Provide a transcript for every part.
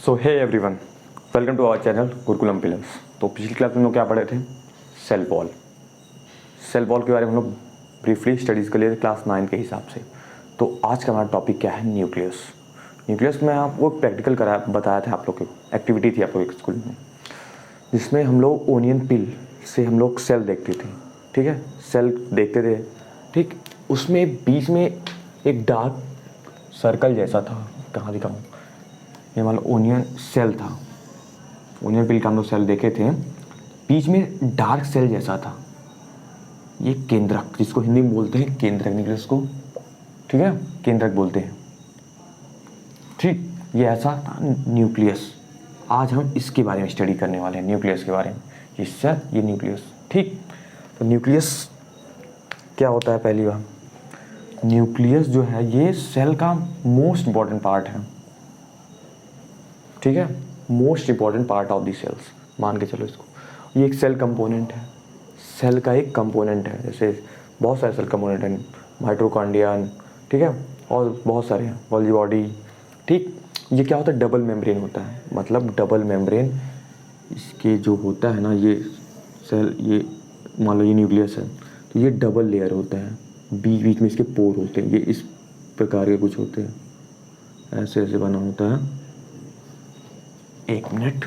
So hey everyone, welcome to our channel Gurukulam pillars. तो पिछली class में हम लोग क्या पढ़े थे? सेल वॉल के बारे में हम लोग ब्रीफली स्टडीज़ कर लिए थे क्लास 9 के हिसाब से। तो आज का हमारा टॉपिक क्या है? न्यूक्लियस में आपको प्रैक्टिकल बताया था, आप लोग की एक्टिविटी थी आप लोग स्कूल में, जिसमें हम लोग ओनियन पिल से हम लोग सेल देखते थे। ठीक है, सेल देखते थे। ठीक, उसमें बीच में एक डार्क सर्कल जैसा था। कहाँ दिखाऊँ? ये मान लो ओनियन सेल था, ओनियन पिल का हम लोग सेल देखे थे। बीच में डार्क सेल जैसा था, ये केंद्रक, जिसको हिंदी में बोलते हैं केंद्रक न्यूक्लियस को। ठीक है, केंद्रक बोलते हैं। ठीक, ये ऐसा था न्यूक्लियस। आज हम इसके बारे में स्टडी करने वाले हैं, न्यूक्लियस के बारे में। ये सेल, ये न्यूक्लियस। ठीक, तो न्यूक्लियस क्या होता है? पहली बार, न्यूक्लियस जो है ये सेल का मोस्ट इंपॉर्टेंट पार्ट है। ठीक है, most important part of the cells मान के चलो इसको। ये एक सेल कंपोनेंट है, सेल का एक कंपोनेंट है। जैसे बहुत सारे सेल कंपोनेंट हैं, माइटोकॉन्ड्रिया, ठीक है, और बहुत सारे हैं, गोल्गी बॉडी। ठीक, ये क्या होता है? डबल मेम्ब्रेन होता है। मतलब डबल मेम्ब्रेन इसके जो होता है ना, ये सेल, ये मान लो ये न्यूक्लियस है, तो ये डबल लेयर होता है। बीच बीच में इसके पोर होते हैं, ये इस प्रकार के कुछ होते हैं, ऐसे ऐसे बना होता है। एक मिनट,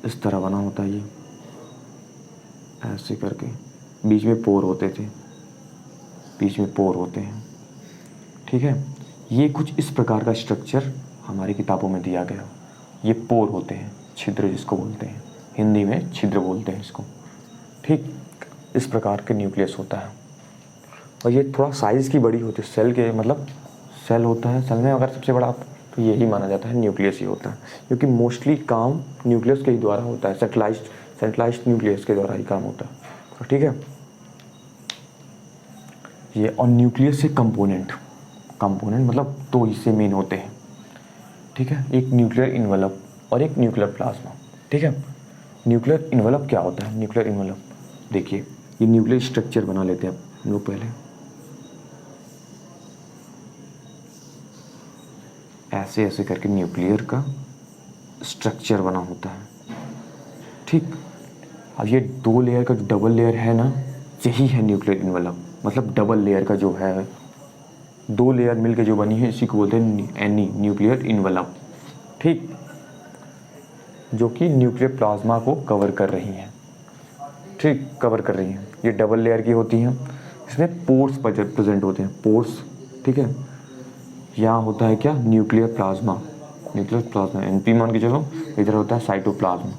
इस तरह बना होता है ये, ऐसे करके बीच में पोर होते थे, बीच में पोर होते हैं। ठीक है, ये कुछ इस प्रकार का स्ट्रक्चर हमारी किताबों में दिया गया। ये पोर होते हैं, छिद्र जिसको बोलते हैं, हिंदी में छिद्र बोलते हैं इसको। ठीक, इस प्रकार के न्यूक्लियस होता है, और ये थोड़ा साइज़ की बड़ी होती है। सेल के मतलब सेल होता है, सेल में अगर सबसे बड़ा तो यही माना जाता है न्यूक्लियस ही होता है, क्योंकि मोस्टली काम न्यूक्लियस के ही द्वारा होता है। सेंट्रलाइज्ड न्यूक्लियस के द्वारा ही काम होता है। तो ठीक है, ये और न्यूक्लियस से कंपोनेंट मतलब दो हिस्से मेन होते हैं। ठीक है, एक न्यूक्लियर इन्वेलप और एक न्यूक्लियर प्लाज्मा। ठीक है, न्यूक्लियर इन्वेलप क्या होता है? न्यूक्लियर इन्वेलप देखिए, ये न्यूक्लियर स्ट्रक्चर बना लेते हैं हम लोग पहले। ऐसे ऐसे करके न्यूक्लियर का स्ट्रक्चर बना होता है। ठीक, अब ये दो लेयर का जो डबल लेयर है ना, यही है न्यूक्लियर इन्वेलप। मतलब डबल लेयर का जो है, दो लेयर मिलके जो बनी है, इसी को बोलते हैं न्यूक्लियर इन्वेलप। ठीक, जो कि न्यूक्लियर प्लाज्मा को कवर कर रही है। ठीक, कवर कर रही है। ये डबल लेयर की होती हैं, इसमें पोर्स प्रेजेंट होते हैं, पोर्स। ठीक है, यहाँ होता है क्या? न्यूक्लियर प्लाज्मा एनपी मान के चलो। इधर होता है साइटोप्लाज्म।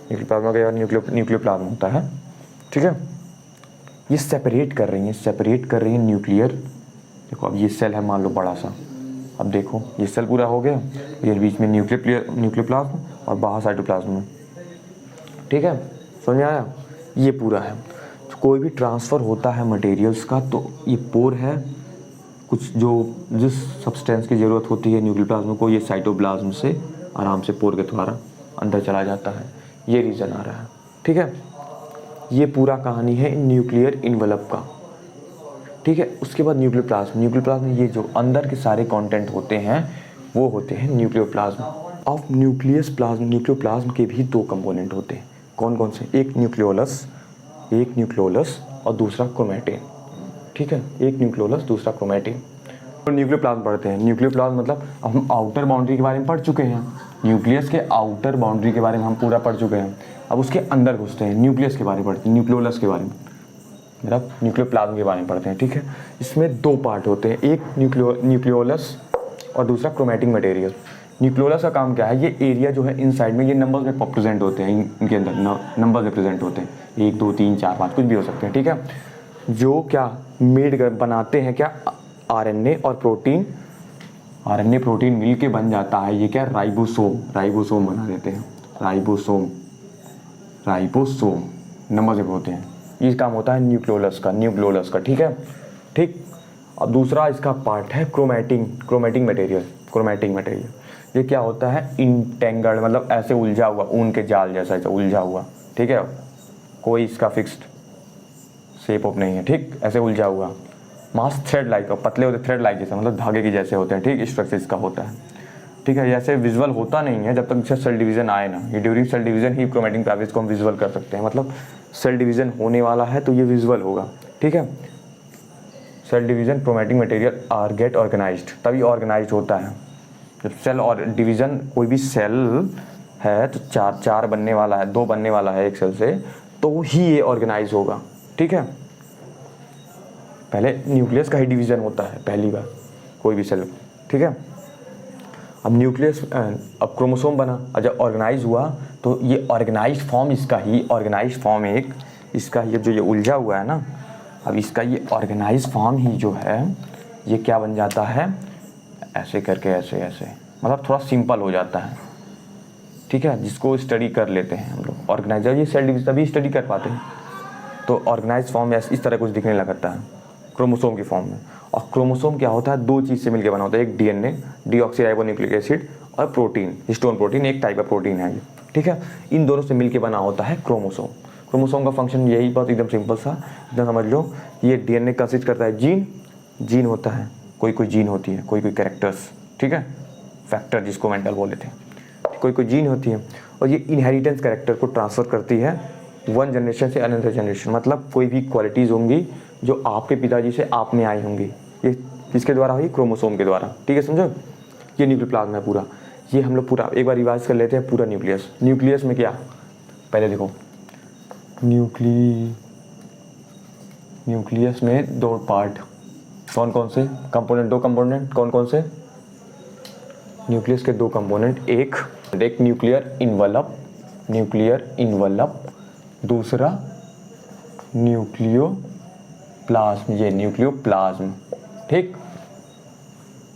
न्यूक्लियर प्लाज्मा का न्यूक्लियर प्लाज्मा होता है। ठीक है, ये सेपरेट कर रही हैं न्यूक्लियर। देखो, अब ये सेल है मान लो बड़ा सा। अब देखो, ये सेल पूरा हो गया, ये बीच में न्यूक्लियर प्लाज्म और बाहर साइटोप्लाज्म में। ठीक है, समझ में आया? ये पूरा है। तो कोई भी ट्रांसफ़र होता है मटेरियल्स का, तो ये पोर है। कुछ जिस सब्सटेंस की ज़रूरत होती है न्यूक्लियर प्लाज्म को, ये साइटोप्लाज्म से आराम से पोर के द्वारा अंदर चला जाता है। ये रीज़न आ रहा है। ठीक है, ये पूरा कहानी है न्यूक्लियर इन्वेलप का। ठीक है, उसके बाद न्यूक्लियर प्लाज्म, ये जो अंदर के सारे कंटेंट होते हैं वो होते हैं न्यूक्लियर प्लाज्म। अब न्यूक्लियर प्लाज्म के भी दो कंपोनेंट होते हैं। कौन कौन से? एक न्यूक्लियोलस और दूसरा क्रोमैटिन। ठीक है, एक न्यूक्लियोलस, दूसरा क्रोमैटिन। तो न्यूक्लियर प्लाज्म पढ़ते हैं। न्यूक्लियर प्लाज्म मतलब अब हम आउटर बाउंड्री के बारे में पढ़ चुके हैं। न्यूक्लियस के आउटर बाउंड्री के बारे में हम पूरा पढ़ चुके हैं। अब उसके अंदर घुसते हैं, न्यूक्लियस के बारे में पढ़ते हैं, न्यूक्लियोलस के बारे में, मतलब न्यूक्लियर प्लाज्म के बारे में पढ़ते हैं। ठीक है, इसमें दो पार्ट होते हैं, एक न्यूक्लियोलस और दूसरा क्रोमैटिक मटेरियल। न्यूक्लियोलस का काम क्या है? ये एरिया जो है इन साइड में, ये नंबर्स में प्रेजेंट होते हैं, इनके अंदर नंबर्स में प्रेजेंट होते हैं, 1 2 3 4 5 कुछ भी हो सकते हैं। ठीक है, जो क्या बनाते हैं क्या? आरएनए और प्रोटीन। आरएनए प्रोटीन मिल के बन जाता है ये क्या? राइबोसोम बना देते हैं। राइबोसोम नंबर से होते हैं। ये काम होता है न्यूक्लियोलस का। ठीक है, ठीक। अब दूसरा इसका पार्ट है क्रोमैटिक मटेरियल। ये क्या होता है? इंटेंगल्ड, मतलब ऐसे उलझा हुआ, ऊन के जाल जैसा उलझा हुआ। ठीक है, कोई इसका फिक्स्ड शेप ऑफ नहीं है। ठीक, ऐसे उलझा हुआ मास थ्रेड लाइक, पतले होते थ्रेड लाइक जैसे, मतलब धागे के जैसे होते हैं, ठीक, स्ट्रक्चर इसका होता है, ठीक है। जैसे विजुअल होता नहीं है जब तक इसका सेल डिवीजन आए ना, ये ड्यूरिंग सेल डिवीजन ही क्रोमैटिन पैवेज को हम विजुअल कर सकते हैं, मतलब सेल डिवीजन होने वाला है तो ये विजुअल होगा, ठीक है। Cell division chromatic material are get organized, तभी ऑर्गेनाइज्ड होता है जब सेल और डिवीजन, कोई भी सेल है तो चार बनने वाला है, 2 बनने वाला है एक सेल से, तो ही ये ऑर्गेनाइज होगा, ठीक है। पहले न्यूक्लियस का ही डिवीजन होता है पहली बार कोई भी सेल, ठीक है। अब न्यूक्लियस, अब क्रोमोसोम बना और जब ऑर्गेनाइज हुआ तो ये ऑर्गेनाइज फॉर्म इसका ही, ऑर्गेनाइज फॉर्म एक इसका ये जो ये उलझा हुआ है ना, अब इसका ये ऑर्गेनाइज फॉर्म ही जो है ये क्या बन जाता है, ऐसे करके ऐसे ऐसे, मतलब थोड़ा सिंपल हो जाता है, ठीक है, जिसको स्टडी कर लेते हैं हम लोग। ऑर्गेनाइज, ये सेल डिवीजन तभी स्टडी कर पाते हैं, तो ऑर्गेनाइज फॉर्म में इस तरह कुछ दिखने लगता है क्रोमोसोम की फॉर्म में। और क्रोमोसोम क्या होता है, 2 चीज़ से मिलकर बना होता है, एक डीएनए, डीऑक्सीराइबोन्यूक्लिक एसिड, और प्रोटीन, हिस्टोन प्रोटीन, एक टाइप का प्रोटीन है ये, ठीक है। इन दोनों से मिलकर बना होता है क्रोमोसोम। क्रोमोसोम का फंक्शन यही, बहुत एकदम सिंपल सा, एकदम समझ लो। ये डीएनए कंसिस्ट करता है जीन होता है, कोई जीन होती है, कोई कैरेक्टर्स, ठीक है, फैक्टर जिसको मेंटल बोले थे, कोई जीन होती है, और ये इनहेरिटेंस कैरेक्टर को ट्रांसफ़र करती है वन जनरेशन से अनदर जनरेशन, मतलब कोई भी क्वालिटीज़ होंगी जो आपके पिताजी से आप में आई होंगी, ये किसके द्वारा हुई, क्रोमोसोम के द्वारा, ठीक है, समझो। ये न्यूक्लियोप्लाज्म है पूरा, ये हम लोग पूरा एक बार रिवाइज कर लेते हैं, पूरा न्यूक्लियस। न्यूक्लियस में क्या, पहले देखो, न्यूक्लियस में 2 पार्ट, कौन कौन से कंपोनेंट, 2 कंपोनेंट कौन कौन से, न्यूक्लियस के 2 कंपोनेंट, एक न्यूक्लियर इनवलप, दूसरा न्यूक्लियोप्लाज्म, ये न्यूक्लियोप्लाज्म, ठीक,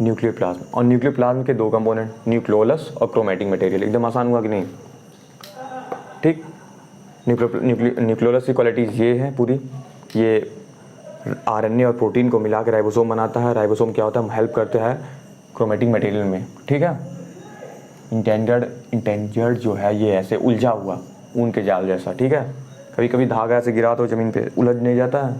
न्यूक्लियोप्लाज्म। और न्यूक्लियोप्लाज्म के 2 कंपोनेंट, न्यूक्लियोलस और क्रोमैटिक मटेरियल। एकदम आसान हुआ कि नहीं, ठीक। न्यूक्लियोलस की क्वालिटीज़ ये है पूरी, ये आरएनए और प्रोटीन को मिला के राइबोसोम बनाता है। राइबोसोम क्या होता है, हेल्प करते हैं क्रोमैटिक मटेरियल में, ठीक है। इंटेंजर्ड जो है ये ऐसे उलझा हुआ ऊन के जाल जैसा, ठीक है, कभी कभी धागा ऐसे गिरा तो ज़मीन पे उलझ नहीं जाता है,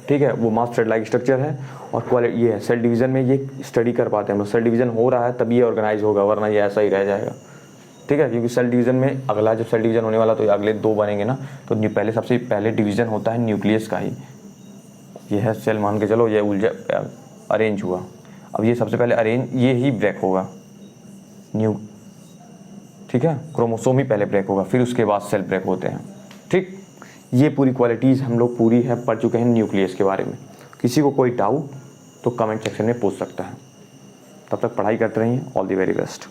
ठीक है, वो मास थ्रेड लाइक स्ट्रक्चर है। और क्वालिटी ये है, सेल डिवीज़न में ये स्टडी कर पाते हैं, सेल डिवीज़न हो रहा है तभी ये ऑर्गेनाइज होगा, वरना ये ऐसा ही रह जाएगा, ठीक है। क्योंकि सेल डिवीज़न में अगला जब सेल डिवीज़न होने वाला तो अगले 2 बनेंगे ना, तो पहले सबसे पहले डिवीज़न होता है न्यूक्लियस का ही, ये है सेल, मान के चलो ये उलझा अरेंज हुआ, अब ये सबसे पहले अरेंज, ये ही ब्रेक होगा ठीक है, क्रोमोसोम ही पहले ब्रेक होगा, फिर उसके बाद सेल ब्रेक होते हैं, ठीक। ये पूरी क्वालिटीज़ हम लोग पूरी है पढ़ चुके हैं न्यूक्लियस के बारे में। किसी को कोई डाउट तो कमेंट सेक्शन में पूछ सकता है। तब तक पढ़ाई करते रहिए। All the very best.